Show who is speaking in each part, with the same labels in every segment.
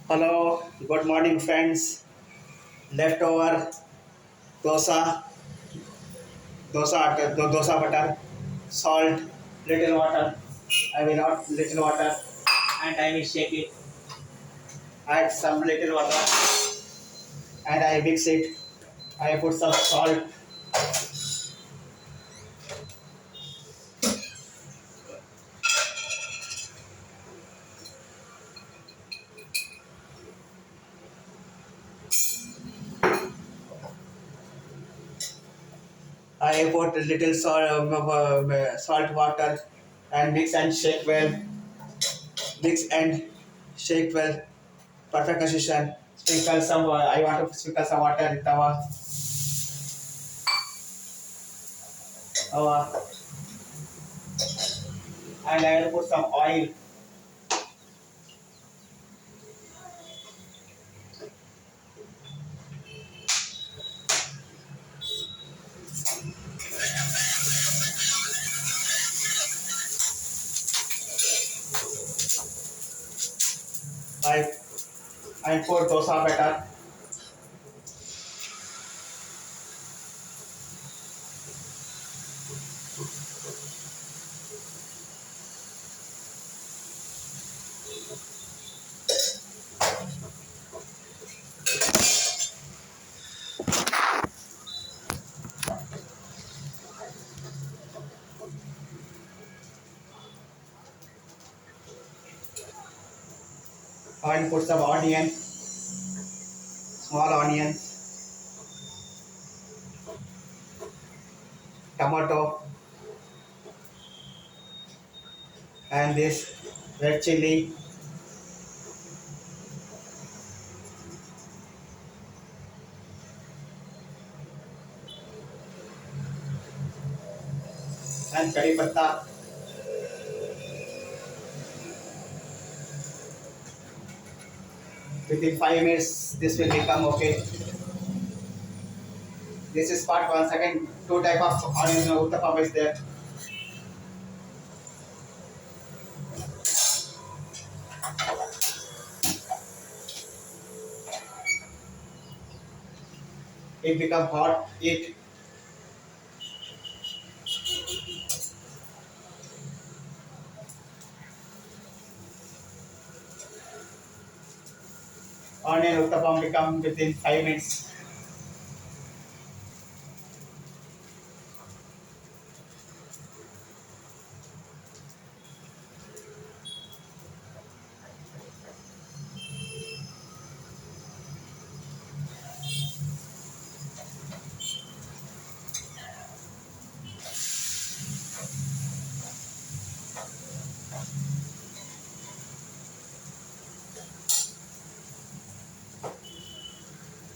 Speaker 1: Hello, good morning, friends. Leftover dosa, dosa butter, salt, little water. I will add little water and I will shake it. Add some little water and I mix it. I put some salt. I put a little salt water and mix and shake well. Mix and shake well. Perfect consistency. Sprinkle some. I want to sprinkle some water in tawa, and I will put some oil. I pour dosa batter. I put some onion, small onion, tomato, and this red chili, and curry patta. Within 5 minutes, this will become okay. This is part one. Second, two type of onion uttapam is there. It become hot. It onion uttapam become within 5 minutes.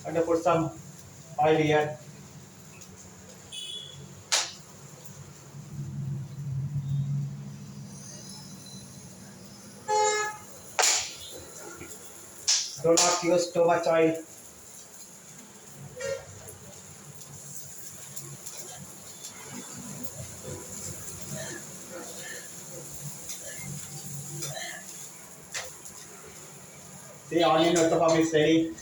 Speaker 1: And I put some oil here. Do not use too much oil. The onion uttapam is ready.